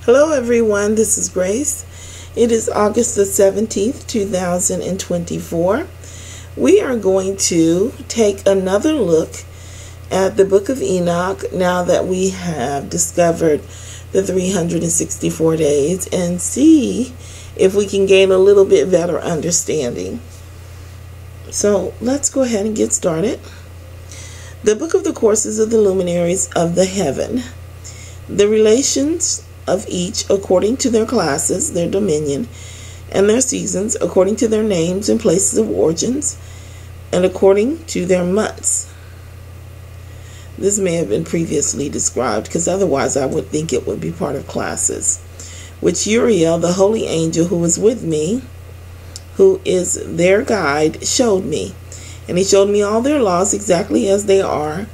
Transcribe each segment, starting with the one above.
Hello everyone, this is Grace. It is August the 17th, 2024. We are going to take another look at the book of Enoch now that we have discovered the 364 days and see if we can gain a little bit better understanding. So let's go ahead and get started. The book of the courses of the luminaries of the heaven. The relations of each according to their classes, their dominion, and their seasons, according to their names and places of origins, and according to their months. This may have been previously described, because otherwise I would think it would be part of classes, which Uriel, the holy angel who was with me, who is their guide, showed me. And he showed me all their laws exactly as they are,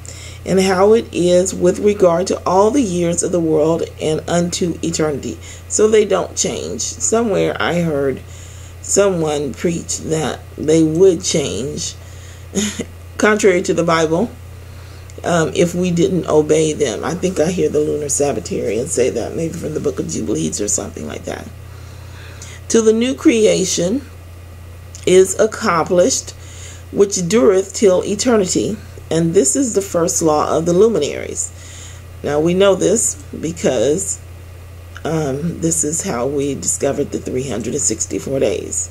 and how it is with regard to all the years of the world and unto eternity. So they don't change. Somewhere I heard someone preach that they would change, contrary to the Bible, if we didn't obey them. I think I hear the lunar Sabbatarians say that, maybe from the book of Jubilees or something like that. Till the new creation is accomplished, which dureth till eternity. And this is the first law of the luminaries. Now we know this because this is how we discovered the 364 days.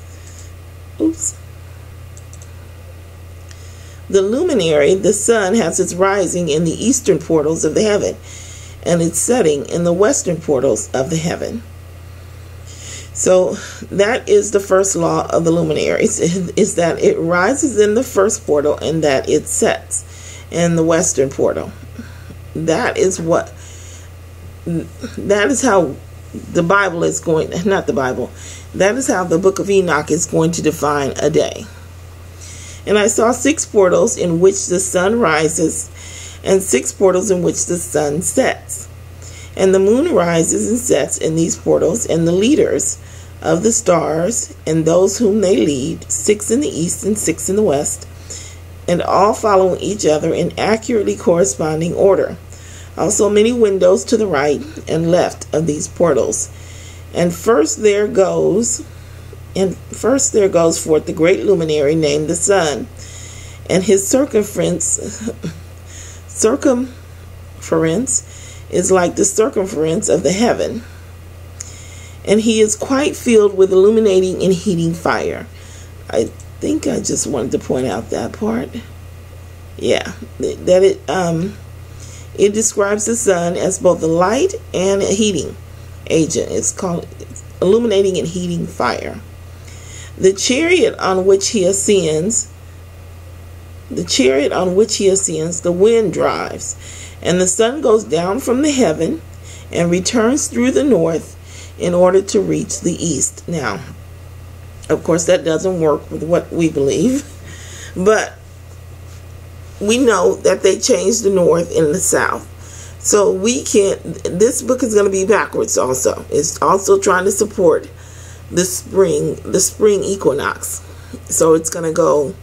Oops. The luminary, the sun, has its rising in the eastern portals of the heaven, and its setting in the western portals of the heaven. So that is the first law of the luminaries, is that it rises in the first portal and that it sets in the western portal. That is how the Bible is going, not the Bible, that is how the book of Enoch is going to define a day. And I saw 6 portals in which the sun rises, and 6 portals in which the sun sets. And the moon rises and sets in these portals, and the leaders of the stars and those whom they lead, 6 in the east and 6 in the west, and all following each other in accurately corresponding order. Also many windows to the right and left of these portals. And first there goes forth the great luminary named the sun, and his circumference is like the circumference of the heaven. And he is quite filled with illuminating and heating fire. I think I just wanted to point out that part. Yeah, that it describes the sun as both a light and a heating agent. It's called illuminating and heating fire. The chariot on which he ascends, the wind drives, and the sun goes down from the heaven and returns through the north in order to reach the east. Now, of course, that doesn't work with what we believe, but we know that they changed the north and the south. So we can't, this book is going to be backwards also. It's also trying to support the spring equinox. So it's going to go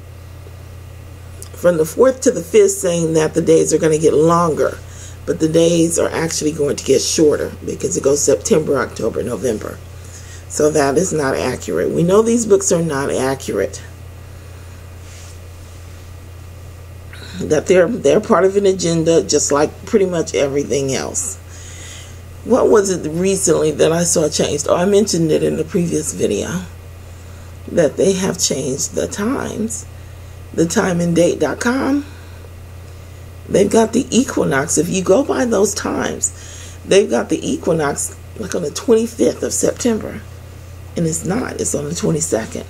from the 4th to the 5th, saying that the days are going to get longer, but the days are actually going to get shorter because it goes September, October, November. So that is not accurate. We know these books are not accurate. That they're part of an agenda, just like pretty much everything else. What was it recently that I saw changed? Oh, I mentioned it in the previous video, that they have changed the times. The timeanddate.com. They've got the equinox. If you go by those times, they've got the equinox like on the 25th of September. And it's not. It's on the 22nd.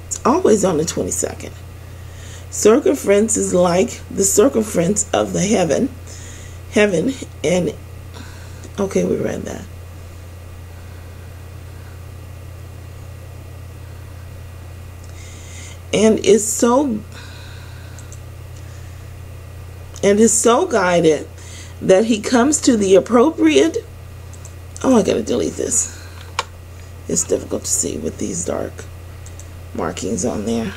It's always on the 22nd. Circumference is like the circumference of the heaven. And, okay, we read that. And is so guided that he comes to the appropriate. Oh, I gotta delete this. It's difficult to see with these dark markings on there.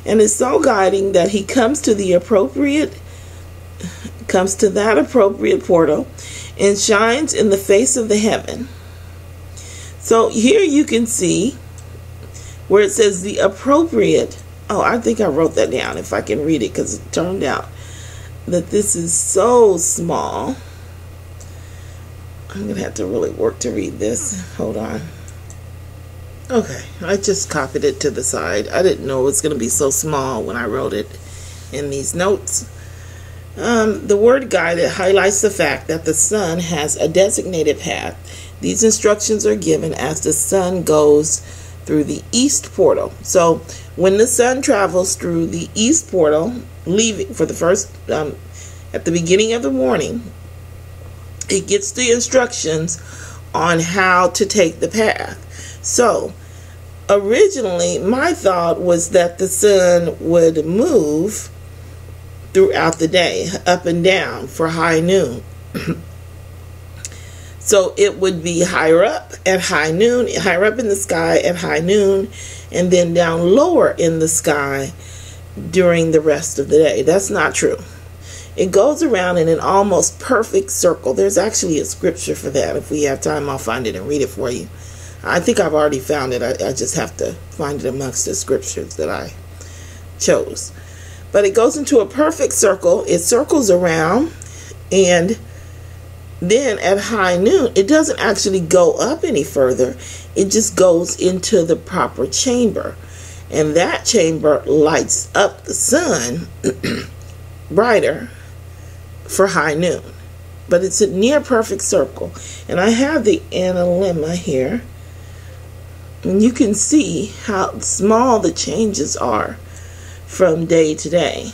And is so guiding that he comes to the appropriate comes to that appropriate portal and shines in the face of the heaven. So here you can see where it says the appropriate. Oh, I think I wrote that down if I can read it, because it turned out that this is so small. I'm going to have to really work to read this. Hold on. Okay, I just copied it to the side. I didn't know it was going to be so small when I wrote it in these notes. The word guided highlights the fact that the sun has a designated path. These instructions are given as the sun goes through the east portal. So when the sun travels through the east portal, leaving for the first, at the beginning of the morning, it gets the instructions on how to take the path. So originally my thought was that the sun would move throughout the day, up and down for high noon. So it would be higher up at high noon, higher up in the sky at high noon, and then down lower in the sky during the rest of the day. That's not true. It goes around in an almost perfect circle. There's actually a scripture for that. If we have time, I'll find it and read it for you. I think I've already found it. I just have to find it amongst the scriptures that I chose. But it goes into a perfect circle. It circles around, and then at high noon, it doesn't actually go up any further. It just goes into the proper chamber. And that chamber lights up the sun brighter for high noon. But it's a near perfect circle. And I have the analemma here. And you can see how small the changes are from day to day.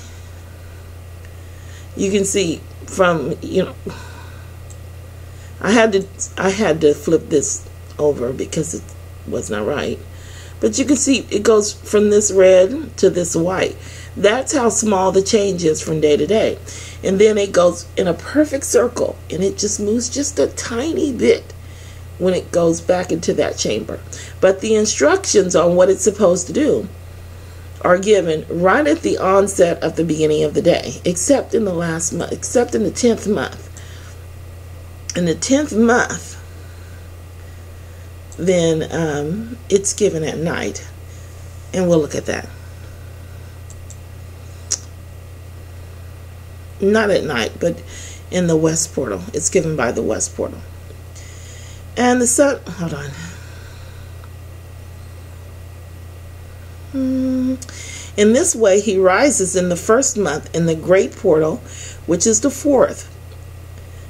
You can see from, I had to flip this over because it was not right. But you can see it goes from this red to this white. That's how small the change is from day to day. And then it goes in a perfect circle, and it just moves just a tiny bit when it goes back into that chamber. But the instructions on what it's supposed to do are given right at the onset of the beginning of the day, except in the last month, except in the 10th month. In the 10th month, then it's given at night, and we'll look at that. Not at night, but in the west portal. It's given by the west portal. And the sun, hold on. In this way, he rises in the first month in the great portal, which is the fourth.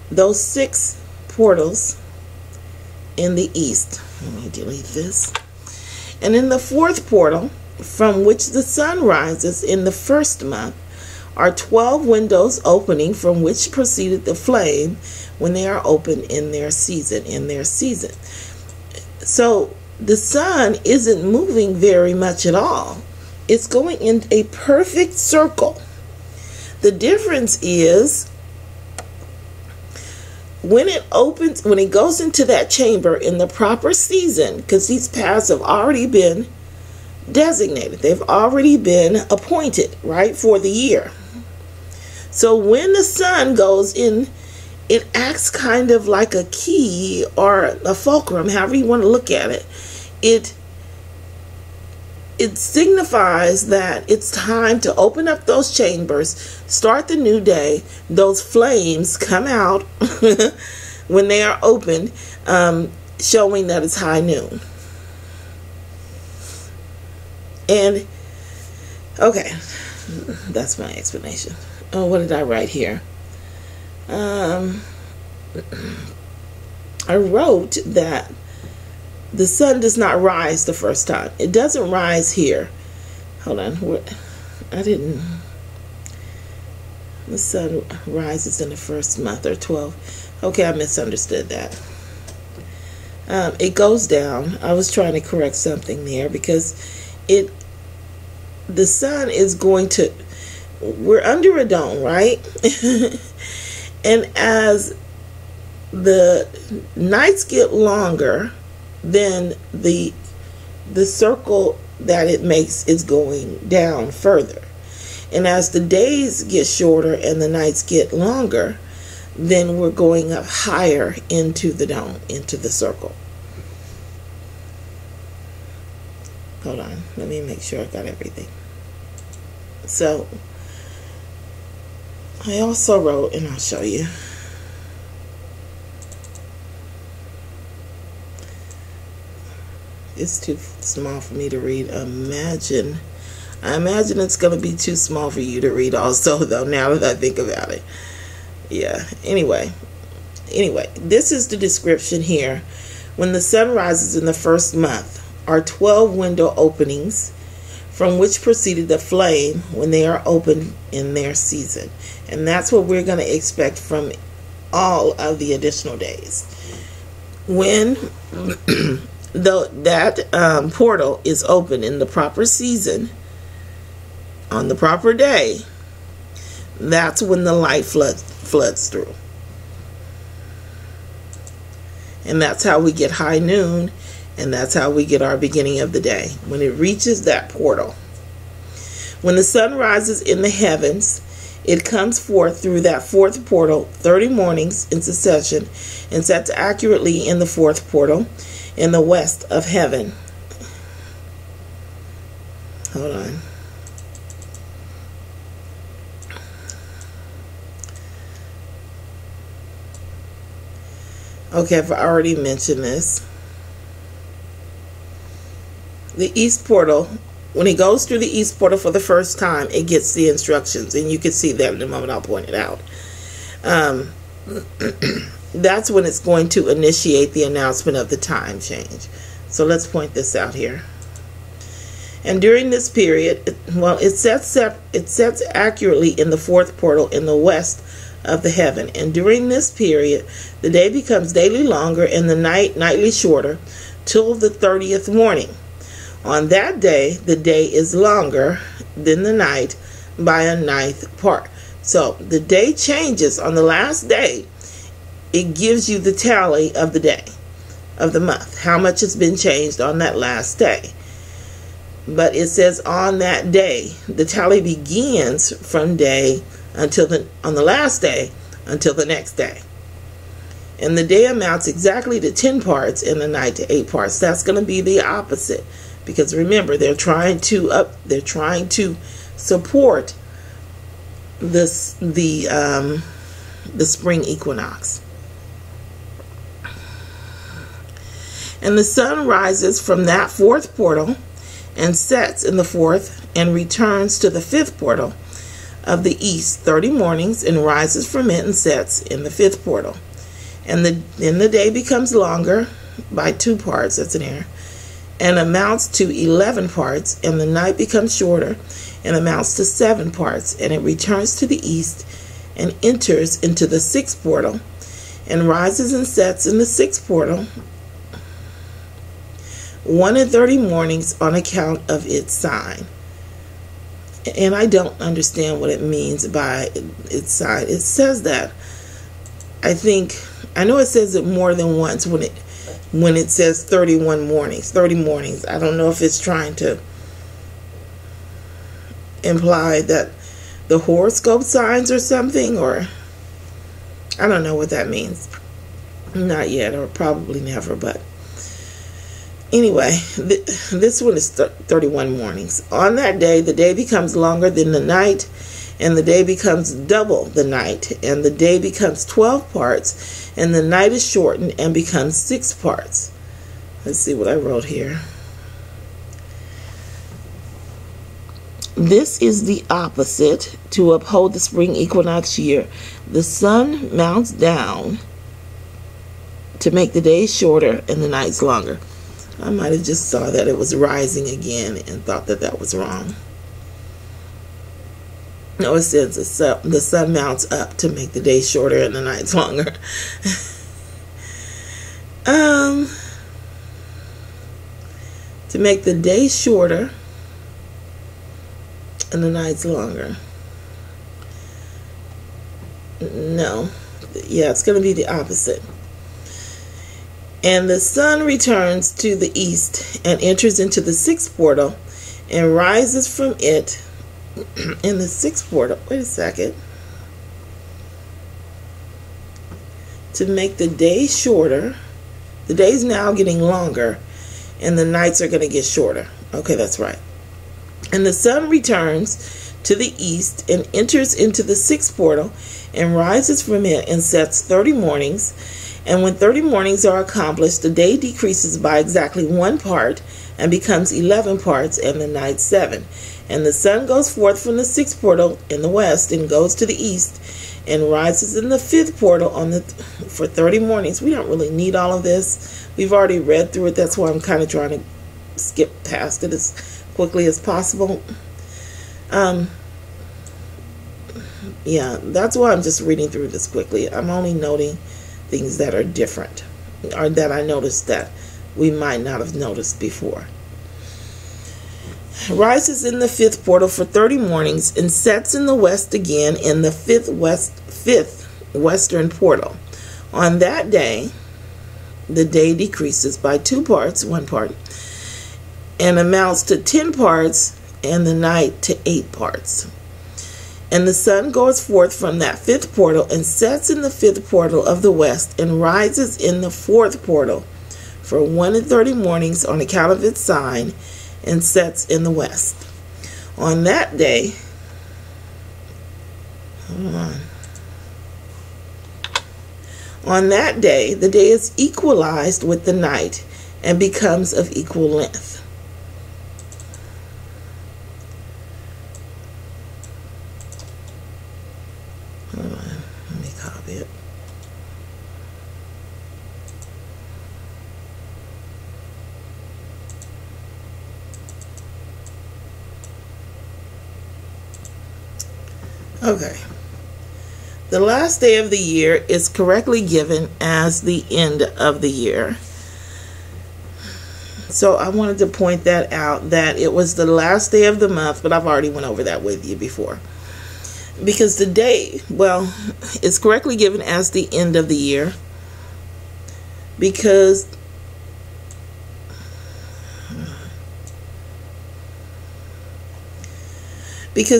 Those 6 portals in the east. Let me delete this. And in the fourth portal, from which the sun rises in the first month, are 12 windows opening, from which proceeded the flame when they are open in their season. So the sun isn't moving very much at all. It's going in a perfect circle. The difference is when it opens, when it goes into that chamber in the proper season, because these paths have already been designated. They've already been appointed, right, for the year. So when the sun goes in, it acts kind of like a key or a fulcrum, however you want to look at it. It signifies that it's time to open up those chambers, start the new day. Those flames come out when they are opened, showing that it's high noon. And, okay, that's my explanation. Oh, what did I write here? I wrote that the sun does not rise the first time. It doesn't rise here. Hold on. The sun rises in the first month or 12. Okay, I misunderstood that. It goes down. I was trying to correct something there because the sun is going to, we're under a dome, right? And as the nights get longer, then the circle that it makes is going down further. And as the days get shorter and the nights get longer, then we're going up higher into the dome, into the circle. Hold on, let me make sure I got everything. So, I also wrote, and I'll show you. It's too small for me to read. I imagine it's going to be too small for you to read also, though, now that I think about it. Yeah, anyway, this is the description here. When the sun rises in the first month, are 12 window openings from which proceeded the flame when they are opened in their season. And that's what we're going to expect from all of the additional days. When that portal is open in the proper season, on the proper day, that's when the light floods through. And that's how we get high noon, and that's how we get our beginning of the day, when it reaches that portal. When the sun rises in the heavens, it comes forth through that fourth portal 30 mornings in succession, and sets accurately in the fourth portal in the west of heaven. Hold on. Okay, I've already mentioned this. The east portal, when he goes through the east portal for the first time, it gets the instructions, and you can see that in a moment. I'll point it out. That's when it's going to initiate the announcement of the time change. So let's point this out here. And during this period, it sets accurately in the fourth portal in the west of the heaven. And during this period, the day becomes daily longer and the night nightly shorter till the 30th morning. On that day, the day is longer than the night by a ninth part. So the day changes on the last day. It gives you the tally of the day, of the month, how much has been changed on that last day. But it says on that day, the tally begins from day until on the last day until the next day. And the day amounts exactly to 10 parts and the night to 8 parts. That's going to be the opposite, because remember, they're trying to support the spring equinox. And the sun rises from that fourth portal and sets in the fourth and returns to the fifth portal of the east 30 mornings and rises from it and sets in the fifth portal. And then the day becomes longer by 2 parts, that's an error, and amounts to 11 parts, and the night becomes shorter and amounts to 7 parts, and it returns to the east and enters into the 6th portal and rises and sets in the 6th portal 1 and 30 mornings on account of its sign. And I don't understand what it means by its sign. It says that. I know it says it more than once when it says 31 mornings, 30 mornings. I don't know if it's trying to imply that the horoscope signs or something, or I don't know what that means. Not yet, or probably never, but anyway, this one is 31 mornings. On that day, the day becomes longer than the night, and the day becomes double the night, and the day becomes 12 parts, and the night is shortened and becomes 6 parts. Let's see what I wrote here. This is the opposite to uphold the spring equinox year. The sun mounts down to make the days shorter and the nights longer. I might have just saw that it was rising again and thought that that was wrong. No, it says the sun mounts up to make the day shorter and the nights longer. To make the day shorter and the nights longer. No. Yeah, it's going to be the opposite. And the sun returns to the east and enters into the 6th portal and rises from it in the sixth portal. Wait a second. To make the day shorter. The day's now getting longer, and the nights are going to get shorter. Okay, that's right. And the sun returns to the east and enters into the sixth portal and rises from it and sets 30 mornings. And when 30 mornings are accomplished, the day decreases by exactly 1 part and becomes 11 parts, and the night 7. And the sun goes forth from the sixth portal in the west and goes to the east and rises in the fifth portal for 30 mornings. We don't really need all of this. We've already read through it. That's why I'm kind of trying to skip past it as quickly as possible. Yeah, that's why I'm just reading through this quickly. I'm only noting things that are different, or that I noticed that we might not have noticed before. Rises in the fifth portal for 30 mornings and sets in the west again in the fifth western portal. On that day, the day decreases by 2 parts, 1 part, and amounts to 10 parts, and the night to 8 parts. And the sun goes forth from that fifth portal and sets in the fifth portal of the west and rises in the fourth portal for 130 mornings on account of its sign, and sets in the west. On that day, on that day, the day is equalized with the night and becomes of equal length. Hold on, let me copy it. Okay. The last day of the year is correctly given as the end of the year. So I wanted to point that out, that it was the last day of the month, but I've already went over that with you before. Because the day, well, it's correctly given as the end of the year. Because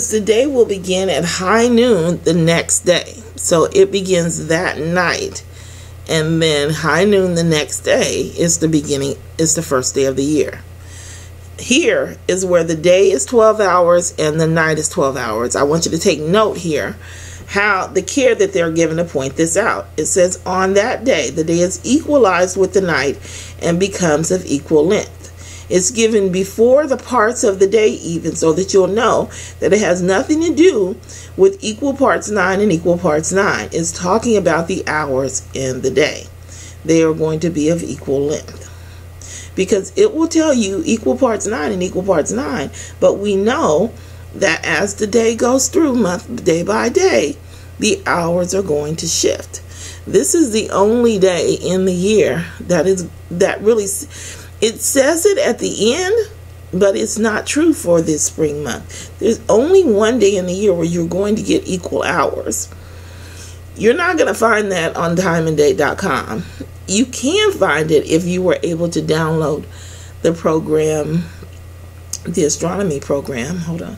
the day will begin at high noon the next day. So it begins that night, and then high noon the next day is the beginning, is the first day of the year. Here is where the day is 12 hours and the night is 12 hours. I want you to take note here how the care that they're given to point this out. It says on that day the day is equalized with the night and becomes of equal length. It's given before the parts of the day even, so that you'll know that it has nothing to do with equal parts 9 and equal parts 9. It's talking about the hours in the day. They are going to be of equal length. Because it will tell you equal parts 9 and equal parts 9. But we know that as the day goes through, month day by day, the hours are going to shift. This is the only day in the year that really... It says it at the end, but it's not true for this spring month. There's only one day in the year where you're going to get equal hours. You're not going to find that on timeanddate.com. You can find it if you were able to download the program, the astronomy program. Hold on,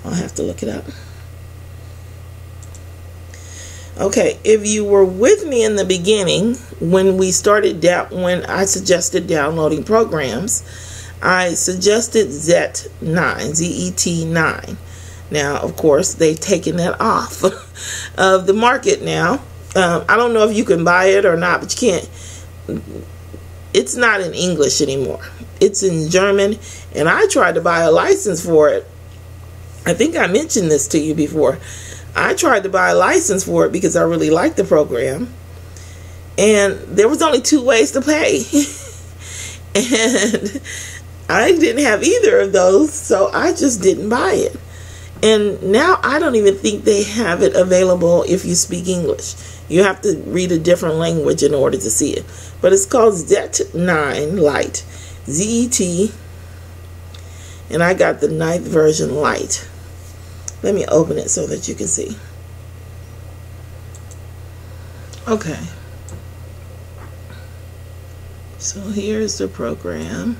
I'll have to look it up. Okay, if you were with me in the beginning when we started when I suggested downloading programs, I suggested ZET9, ZET9. Now, of course, they've taken that off of the market now. I don't know if you can buy it or not, but you can't. It's not in English anymore. It's in German, and I tried to buy a license for it. I think I mentioned this to you before. I tried to buy a license for it because I really liked the program. And there was only 2 ways to pay. And I didn't have either of those, so I just didn't buy it. And now I don't even think they have it available if you speak English. You have to read a different language in order to see it. But it's called ZET9 Lite. ZET. And I got the 9th version Lite. Let me open it so that you can see. Okay. So here's the program.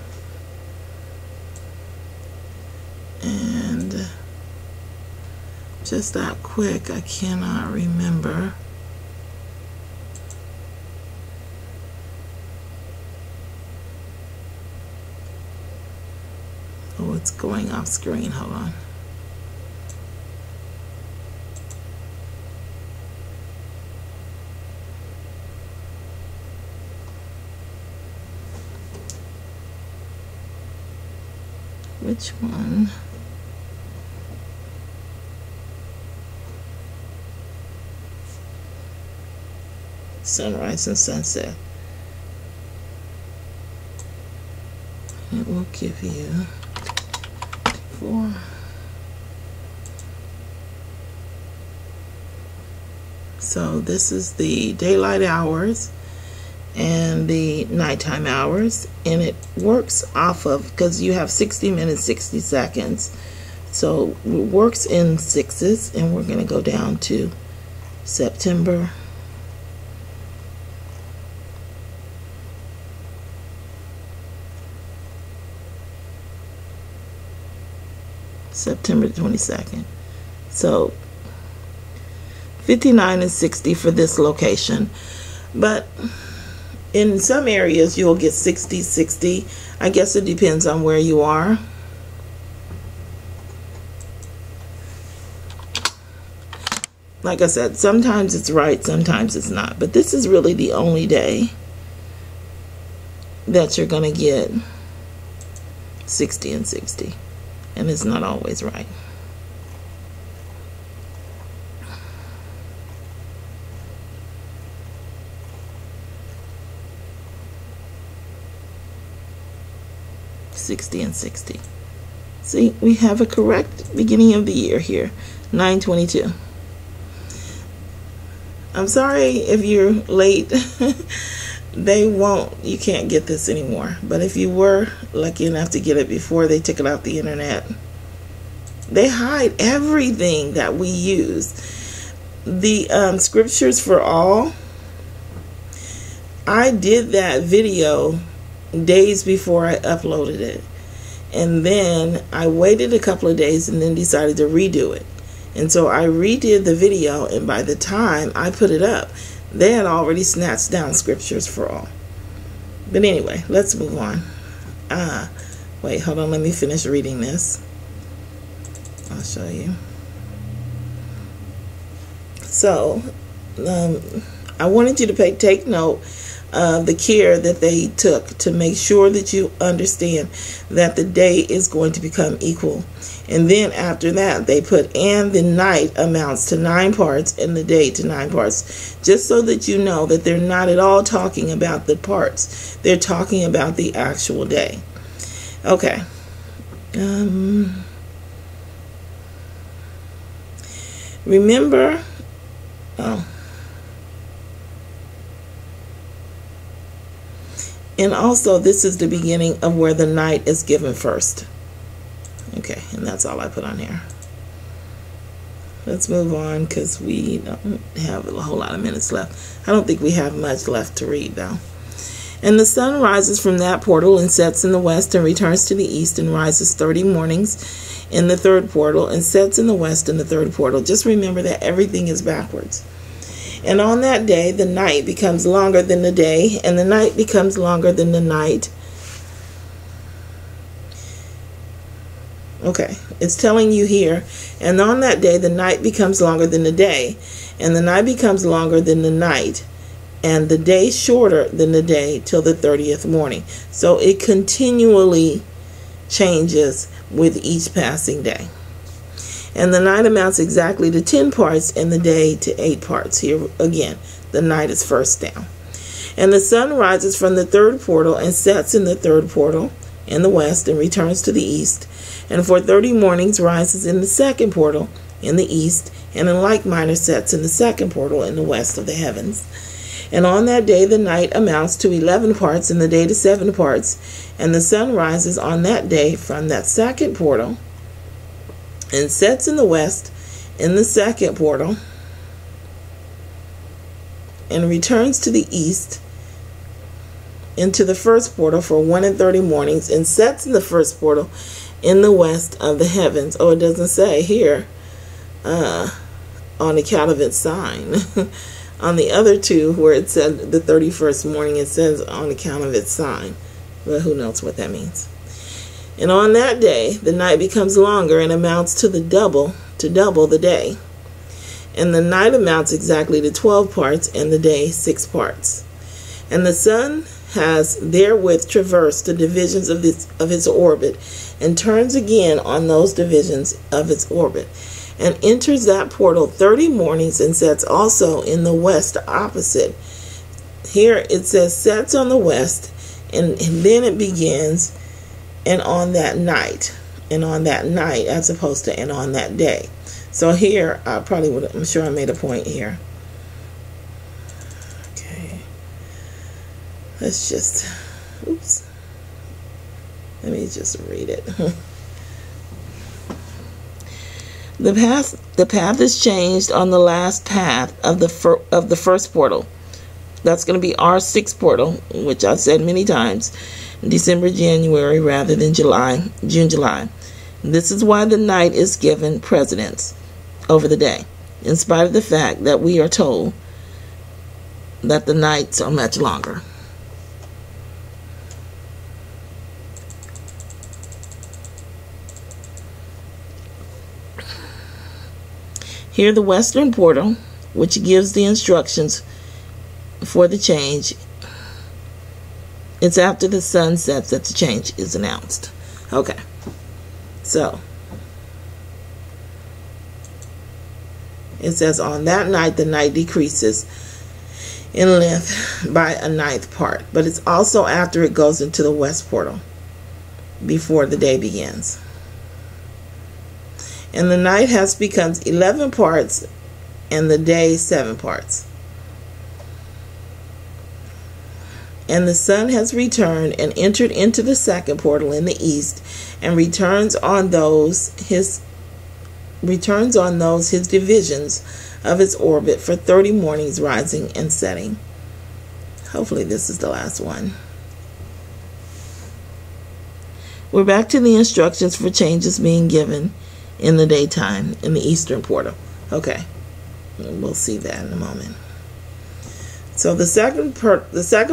And just that quick, I cannot remember. Oh, it's going off screen. Hold on. Which one? Sunrise and sunset. It will give you 4. So this is the daylight hours and the nighttime hours, and it works off of, because you have 60 minutes 60 seconds, so it works in sixes, and we're going to go down to September. September 22nd. So 59 and 60 for this location, but in some areas you'll get 60, 60. I guess it depends on where you are. Like I said, sometimes it's right, sometimes it's not, but this is really the only day that you're going to get 60 and 60, and it's not always right. $60 and $60. See, we have a correct beginning of the year here, 9/22. I'm sorry if you're late. You can't get this anymore. But if you were lucky enough to get it before they took it off the internet, they hide everything that we use. The scriptures for all, I did that video days before I uploaded it, and then I waited a couple of days and then decided to redo it. And so I redid the video, and by the time I put it up, they had already snatched down scriptures for all. But anyway, let's move on. Wait, hold on, let me finish reading this. I'll show you. So I wanted you to take note of the care that they took to make sure that you understand that the day is going to become equal. And then after that, they put, and the night amounts to 9 parts and the day to 9 parts, just so that you know that they're not at all talking about the parts. They're talking about the actual day. Okay. Remember, and also this is the beginning of where the night is given first. Okay, and that's all I put on here. Let's move on, because we don't have a whole lot of minutes left. I don't think we have much left to read, though. And the sun rises from that portal and sets in the west and returns to the east and rises 30 mornings in the third portal and sets in the west in the third portal. Just remember that everything is backwards. And on that day, the night becomes longer than the day, and the night becomes longer than the night. Okay, it's telling you here, and on that day, the night becomes longer than the day, and the night becomes longer than the night, and the day shorter than the day till the 30th morning. So it continually changes with each passing day. And the night amounts exactly to 10 parts, and the day to 8 parts. Here again, the night is first down. And the sun rises from the third portal and sets in the third portal in the west and returns to the east, and for 30 mornings rises in the second portal in the east, and in like manner sets in the second portal in the west of the heavens. And on that day the night amounts to 11 parts, and the day to 7 parts, and the sun rises on that day from that second portal and sets in the west in the second portal and returns to the east into the first portal for 1 30 mornings, and sets in the first portal in the west of the heavens. Oh, it doesn't say here. on account of its sign. On the other two, where it said the 31st morning, it says on account of its sign. But who knows what that means. And on that day, the night becomes longer and amounts to double the day. And the night amounts exactly to 12 parts, and the day 6 parts. And the sun has therewith traversed the divisions of its orbit, and turns again on those divisions of its orbit, and enters that portal 30 mornings, and sets also in the west opposite. Here it says sets on the west, and then it begins, and on that night, as opposed to and on that day. So here, I'm sure I made a point here. Okay. Let's just, let me just read it. The path is changed on the last path of the first portal. That's going to be our 6th portal, which I've said many times, December, January, rather than June, July. This is why the night is given precedence over the day, in spite of the fact that we are told that the nights are much longer. Here the western portal, which gives the instructions for the change, it's after the sun sets that the change is announced. Okay, so it says on that night the night decreases in length by a 9th part, but it's also after it goes into the west portal before the day begins. And the night becomes 11 parts, and the day 7 parts. And the sun has returned and entered into the 2nd portal in the east, and returns on those his divisions of its orbit for 30 mornings, rising and setting. Hopefully this is the last one. We're back to the instructions for changes being given in the daytime in the eastern portal. Okay, we'll see that in a moment. So the second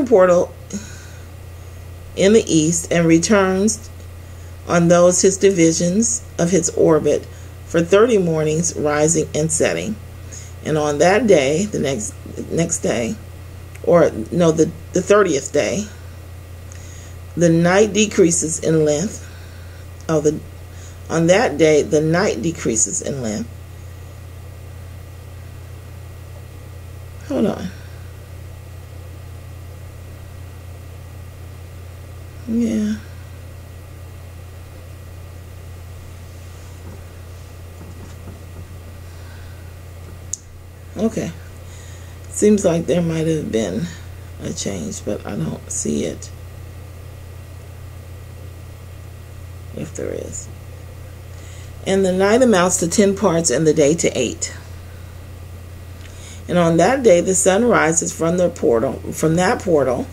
portal in the east, and returns on those his divisions of his orbit for 30 mornings, rising and setting. And on that day, the next day, or no, the 30th day, the night decreases in length. On that day, the night decreases in length. Hold on. Yeah. Okay. Seems like there might have been a change, but I don't see it. If there is. And the night amounts to 10 parts, and the day to 8. And on that day the sun rises from that portal,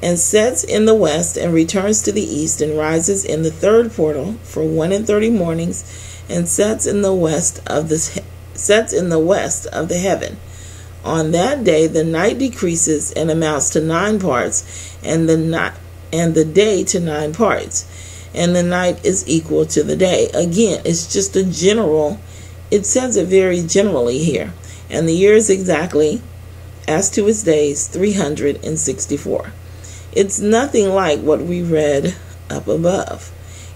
and sets in the west, and returns to the east, and rises in the 3rd portal for 31 mornings, and sets in the west of the heaven. On that day the night decreases and amounts to 9 parts, and the day to 9 parts. And the night is equal to the day. Again, it's just a general, it says it very generally here. And the year is exactly, as to its days, 364. It's nothing like what we read up above.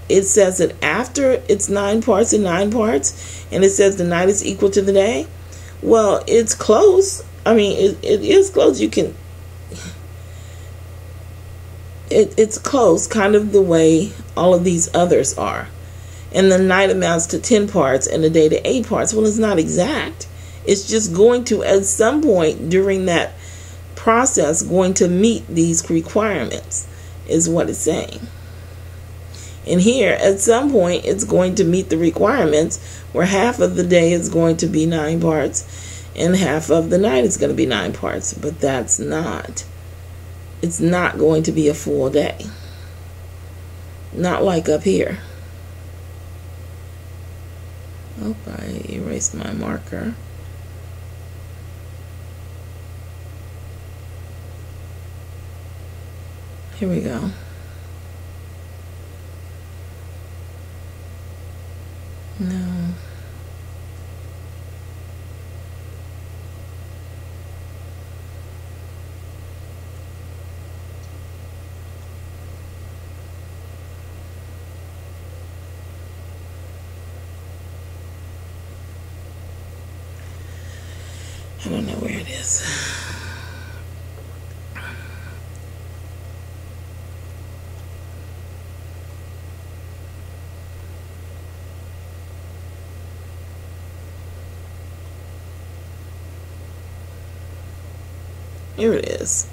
It says that after it's 9 parts and 9 parts, and it says the night is equal to the day. Well, it's close. I mean, it is close. You can... It's close, kind of the way all of these others are. And the night amounts to 10 parts, and the day to 8 parts. Well, it's not exact. It's just going to, at some point during that process, going to meet these requirements, is what it's saying. And here, at some point, it's going to meet the requirements where half of the day is going to be 9 parts, and half of the night is going to be 9 parts. But that's not... It's not going to be a full day. Not like up here. Hope I erased my marker. Here we go. No. I don't know where it is. Here it is.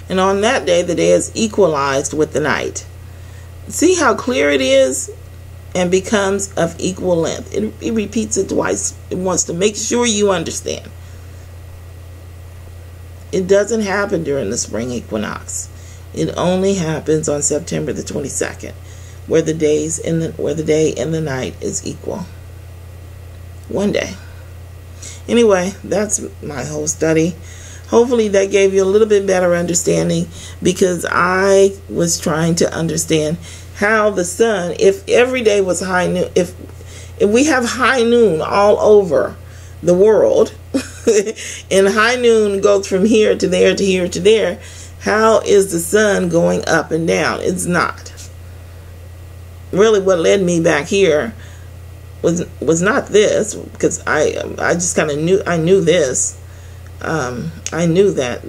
And on that day, the day is equalized with the night. See how clear it is? And becomes of equal length. It repeats it twice. It wants to make sure you understand. It doesn't happen during the spring equinox. It only happens on September the 22nd, where the day and the night is equal. One day. Anyway, that's my whole study. Hopefully that gave you a little bit better understanding, because I was trying to understand how the sun, if every day was high noon, if we have high noon all over the world, and high noon goes from here to there to here to there, how is the sun going up and down? It's not. Really, what led me back here was not this, because I just kind of knew this. I knew that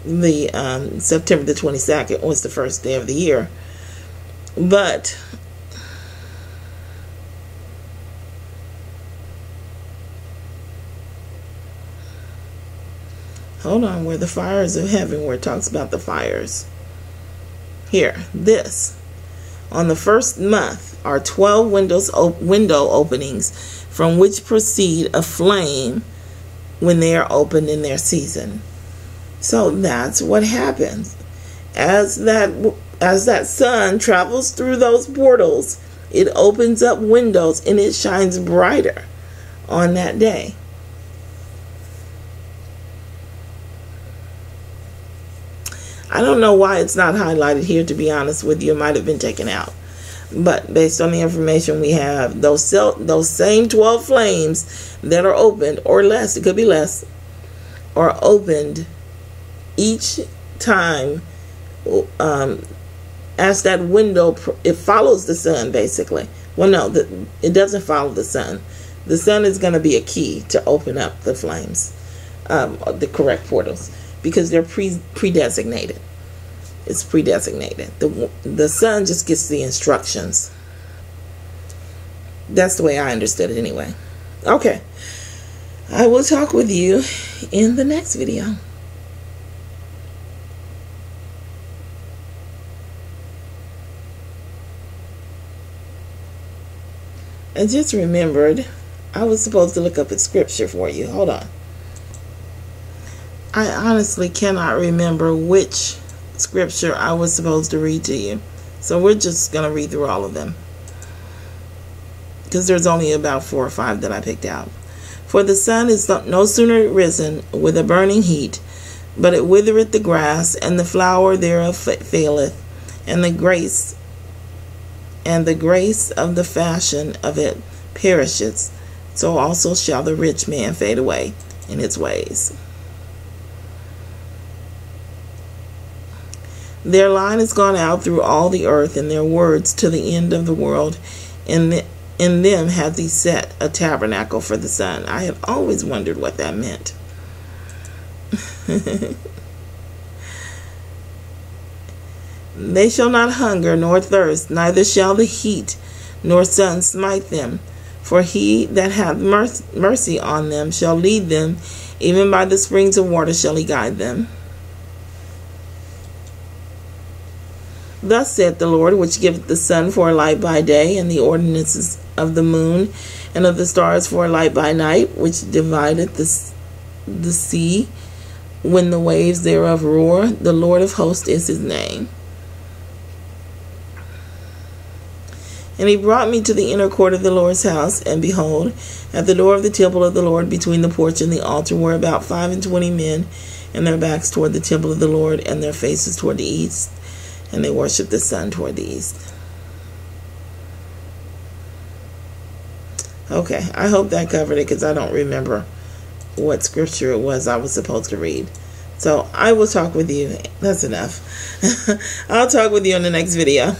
the September the 22nd was the first day of the year, but hold on, where the fires of heaven, where it talks about the fires. Here, this. On the first month are 12 window openings, from which proceed a flame when they are opened in their season. So that's what happens. As that sun travels through those portals, it opens up windows and it shines brighter on that day. I don't know why it's not highlighted here, to be honest with you. It might have been taken out. But based on the information we have, those same 12 flames that are opened, or less, it could be less, are opened each time as that window, it follows the sun, basically. Well, no, it doesn't follow the sun. The sun is going to be a key to open up the flames, the correct portals, because they're pre-designated. It's pre-designated. The sun just gets the instructions. That's the way I understood it anyway. Okay. I will talk with you in the next video. I just remembered I was supposed to look up a scripture for you. Hold on. I honestly cannot remember which scripture I was supposed to read to you. So we're just going to read through all of them, because there's only about 4 or 5 that I picked out. For the sun is no sooner risen with a burning heat, but it withereth the grass, and the flower thereof faileth, and the grace of the fashion of it perisheth. So also shall the rich man fade away in his ways. Their line is gone out through all the earth, and their words to the end of the world. In them hath he set a tabernacle for the sun. I have always wondered what that meant. They shall not hunger nor thirst, neither shall the heat nor sun smite them. For he that hath mercy on them shall lead them, even by the springs of water shall he guide them. Thus saith the Lord, which giveth the sun for a light by day, and the ordinances of the moon and of the stars for a light by night, which divideth the sea when the waves thereof roar. The Lord of hosts is his name. And he brought me to the inner court of the Lord's house, and behold, at the door of the temple of the Lord, between the porch and the altar, were about 25 men, and their backs toward the temple of the Lord, and their faces toward the east, and they worshipped the sun toward the east. Okay, I hope that covered it, because I don't remember what scripture it was I was supposed to read. So I will talk with you. That's enough. I'll talk with you in the next video.